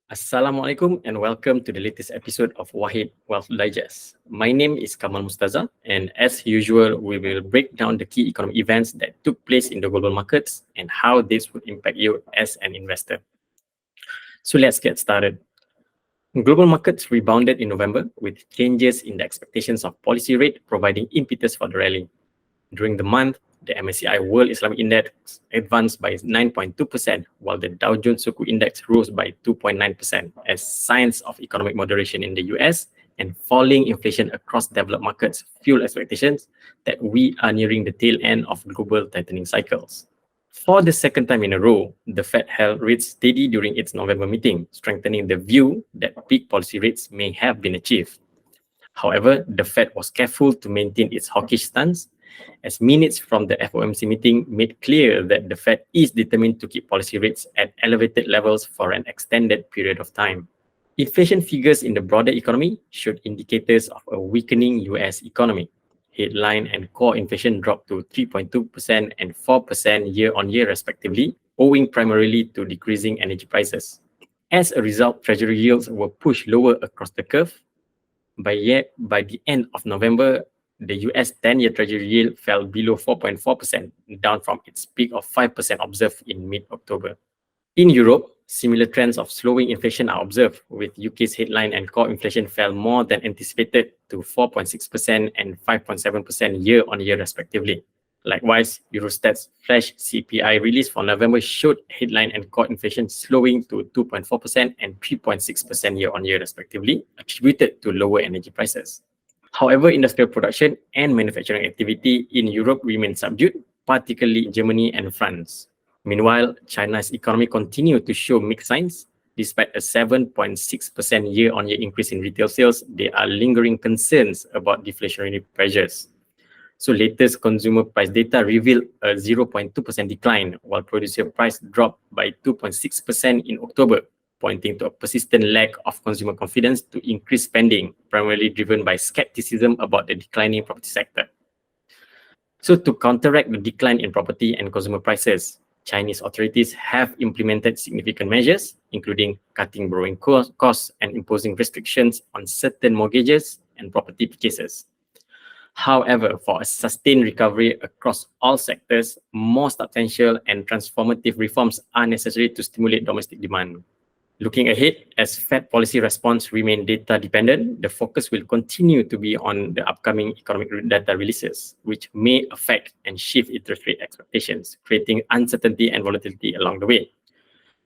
Assalamualaikum and welcome to the latest episode of Wahed Wealth Digest. My name is Kamal Mustadza, and as usual, we will break down the key economic events that took place in the global markets and how this would impact you as an investor. So let's get started. Global markets rebounded in November with changes in the expectations of policy rate providing impetus for the rally. During the month, the MSCI World Islamic Index advanced by 9.2%, while the Dow Jones Suku Index rose by 2.9% as signs of economic moderation in the US and falling inflation across developed markets fuel expectations that we are nearing the tail end of global tightening cycles. For the second time in a row, the Fed held rates steady during its November meeting, strengthening the view that peak policy rates may have been achieved. However, the Fed was careful to maintain its hawkish stance, as minutes from the FOMC meeting made clear that the Fed is determined to keep policy rates at elevated levels for an extended period of time. Inflation figures in the broader economy showed indicators of a weakening US economy. Headline and core inflation dropped to 3.2% and 4% year-on-year respectively, owing primarily to decreasing energy prices. As a result, treasury yields were pushed lower across the curve. By the end of November, the US 10-year treasury yield fell below 4.4%, down from its peak of 5% observed in mid-October. In Europe, similar trends of slowing inflation are observed, with UK's headline and core inflation fell more than anticipated to 4.6% and 5.7% year-on-year respectively. Likewise, Eurostat's flash CPI release for November showed headline and core inflation slowing to 2.4% and 3.6% year-on-year respectively, attributed to lower energy prices. However, industrial production and manufacturing activity in Europe remained subdued, particularly in Germany and France. Meanwhile, China's economy continued to show mixed signs. Despite a 7.6% year-on-year increase in retail sales, there are lingering concerns about deflationary pressures. So latest consumer price data revealed a 0.2% decline, while producer price dropped by 2.6% in October, pointing to a persistent lack of consumer confidence to increase spending, primarily driven by skepticism about the declining property sector. So to counteract the decline in property and consumer prices, Chinese authorities have implemented significant measures, including cutting borrowing costs and imposing restrictions on certain mortgages and property purchases. However, for a sustained recovery across all sectors, more substantial and transformative reforms are necessary to stimulate domestic demand. Looking ahead, as Fed policy response remain data dependent, the focus will continue to be on the upcoming economic data releases, which may affect and shift interest rate expectations, creating uncertainty and volatility along the way.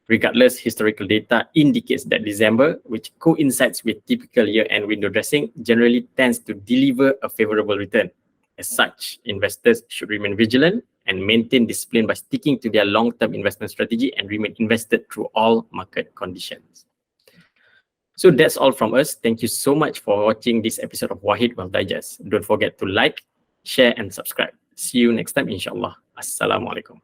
Regardless, historical data indicates that December, which coincides with typical year-end window dressing, generally tends to deliver a favorable return. As such, investors should remain vigilant and maintain discipline by sticking to their long-term investment strategy and remain invested through all market conditions. So that's all from us. Thank you so much for watching this episode of Wahed Wealth Digest. Don't forget to like, share and subscribe. See you next time, inshallah. Assalamualaikum.